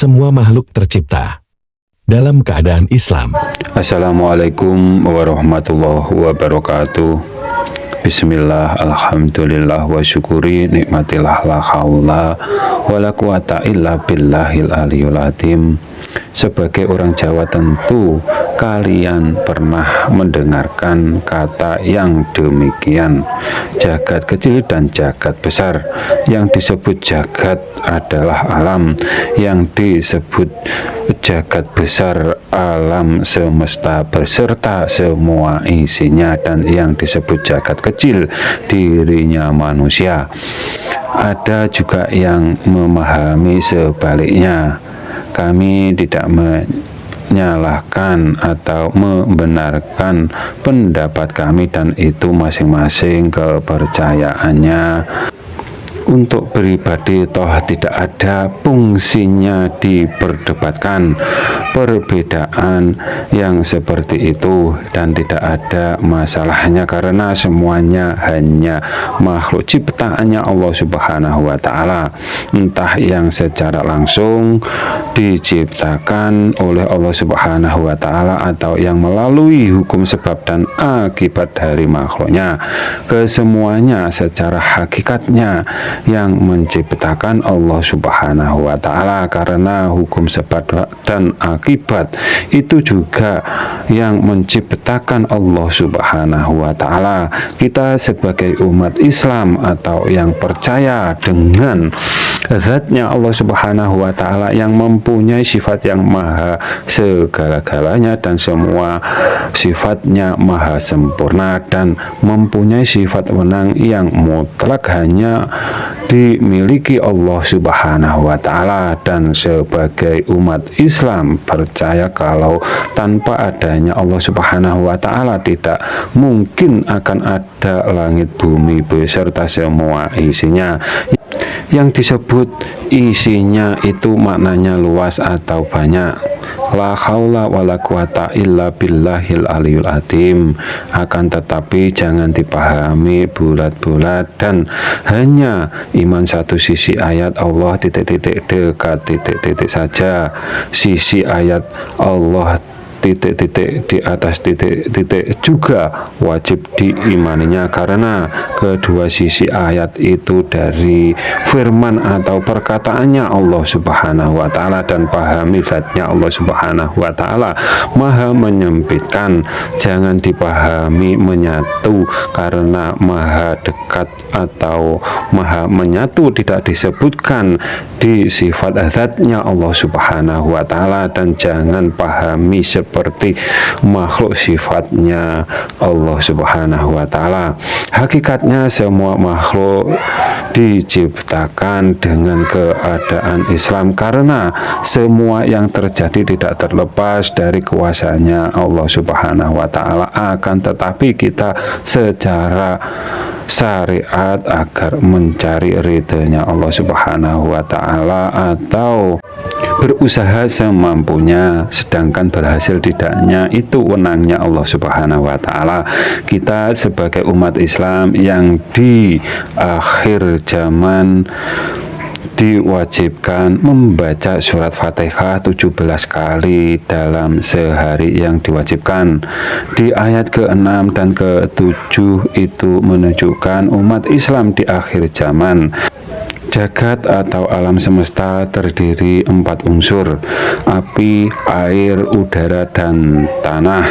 semua makhluk tercipta dalam keadaan Islam. Assalamualaikum warahmatullahi wabarakatuh. Bismillah, alhamdulillah, wa syukuri nikmatillah, la haula wa la quwata illa billahil aliyul azim. Sebagai orang Jawa tentu kalian pernah mendengarkan kata yang demikian, jagat kecil dan jagat besar. Yang disebut jagat adalah alam, yang disebut jagat besar alam semesta beserta semua isinya, dan yang disebut jagat kecil dirinya manusia. Ada juga yang memahami sebaliknya. Kami tidak menyalahkan atau membenarkan pendapat kami, dan itu masing-masing kepercayaannya. Untuk pribadi toh tidak ada fungsinya diperdebatkan perbedaan yang seperti itu, dan tidak ada masalahnya karena semuanya hanya makhluk ciptaannya Allah Subhanahu wa Ta'ala, entah yang secara langsung diciptakan oleh Allah Subhanahu wa Ta'ala atau yang melalui hukum sebab dan akibat dari makhluknya. Kesemuanya secara hakikatnya yang menciptakan Allah Subhanahu wa Ta'ala, karena hukum sebab dan akibat itu juga yang menciptakan Allah Subhanahu wa Ta'ala. Kita sebagai umat Islam atau yang percaya dengan zatnya Allah Subhanahu wa Ta'ala yang mempunyai sifat yang maha segala-galanya dan semua sifatnya maha sempurna, dan mempunyai sifat wenang yang mutlak hanya dimiliki Allah Subhanahu wa Ta'ala. Dan sebagai umat Islam percaya kalau tanpa adanya Allah Subhanahu wa Ta'ala tidak mungkin akan ada langit bumi beserta semua isinya. Yang disebut isinya itu maknanya luas atau banyak. La haula wa la quwata illa billahil aliyul azim. Akan tetapi jangan dipahami bulat-bulat dan hanya iman satu sisi ayat Allah titik-titik dekat titik-titik saja. Sisi ayat Allah titik-titik di atas titik-titik juga wajib diimaninya, karena kedua sisi ayat itu dari firman atau perkataannya Allah Subhanahu wa Ta'ala, dan pahami zatnya Allah Subhanahu wa Ta'ala maha menyempitkan. Jangan dipahami menyatu, karena maha dekat atau maha menyatu tidak disebutkan di sifat zatnya Allah Subhanahu wa Ta'ala, dan jangan pahami seperti makhluk sifatnya Allah Subhanahu wa Ta'ala. Hakikatnya semua makhluk diciptakan dengan keadaan Islam, karena semua yang terjadi tidak terlepas dari kuasanya Allah Subhanahu wa Ta'ala. Akan tetapi kita secara syariat agar mencari ridhonya Allah Subhanahu wa Ta'ala atau berusaha semampunya, sedangkan berhasil tidaknya itu wenangnya Allah Subhanahu wa Ta'ala. Kita sebagai umat Islam yang di akhir zaman diwajibkan membaca surat Fatihah 17 kali dalam sehari yang diwajibkan. Di ayat ke-6 dan ke-7 itu menunjukkan umat Islam di akhir zaman. Jagat atau alam semesta terdiri 4 unsur: api, air, udara, dan tanah.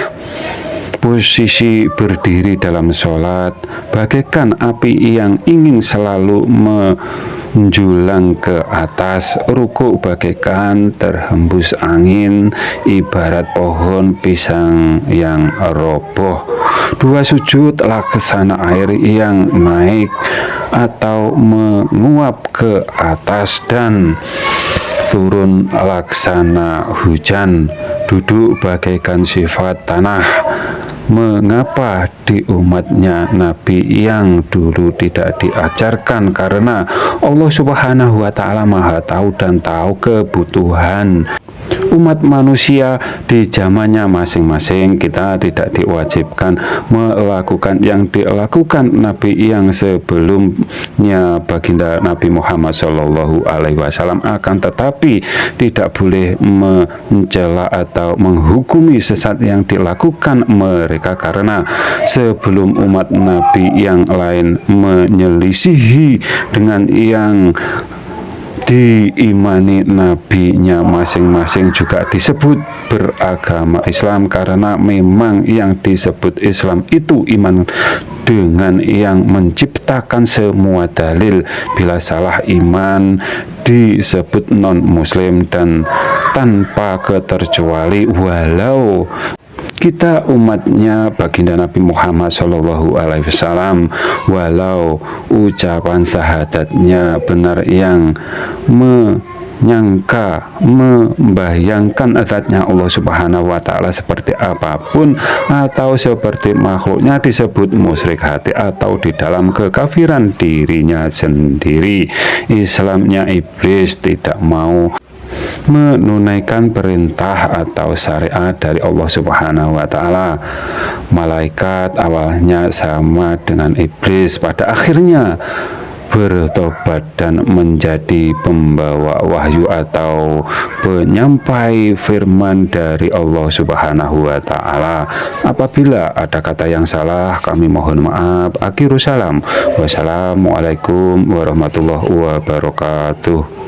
Posisi berdiri dalam sholat bagaikan api yang ingin selalu menjulang ke atas. Ruku bagaikan terhembus angin, ibarat pohon pisang yang roboh. Dua sujud laksana air yang naik atau menguap ke atas dan turun laksana hujan. Duduk bagaikan sifat tanah. Mengapa di umatnya Nabi yang dulu tidak diajarkan? Karena Allah Subhanahu wa Ta'ala Maha tahu dan tahu kebutuhan umat manusia di zamannya masing-masing. Kita tidak diwajibkan melakukan yang dilakukan Nabi yang sebelumnya, baginda Nabi Muhammad Shallallahu Alaihi Wasallam, akan tetapi tidak boleh mencela atau menghukumi sesat yang dilakukan mereka, karena sebelum umat Nabi yang lain menyelisihi dengan yang diimani nabinya masing-masing juga disebut beragama Islam, karena memang yang disebut Islam itu iman dengan yang menciptakan semua dalil. Bila salah iman disebut non-muslim dan tanpa keterkecuali, walau kita umatnya baginda Nabi Muhammad Shallallahu Alaihi Wasallam, walau ucapan syahadatnya benar, yang menyangka, membayangkan zatnya Allah Subhanahu wa Ta'ala seperti apapun atau seperti makhluknya disebut musyrik hati atau di dalam kekafiran dirinya sendiri. Islamnya iblis tidak mau menunaikan perintah atau syariat dari Allah Subhanahu wa Ta'ala. Malaikat awalnya sama dengan iblis, pada akhirnya bertobat dan menjadi pembawa wahyu atau penyampai firman dari Allah Subhanahu wa Ta'ala. Apabila ada kata yang salah, kami mohon maaf. Akhirus salam. Wassalamualaikum warahmatullahi wabarakatuh.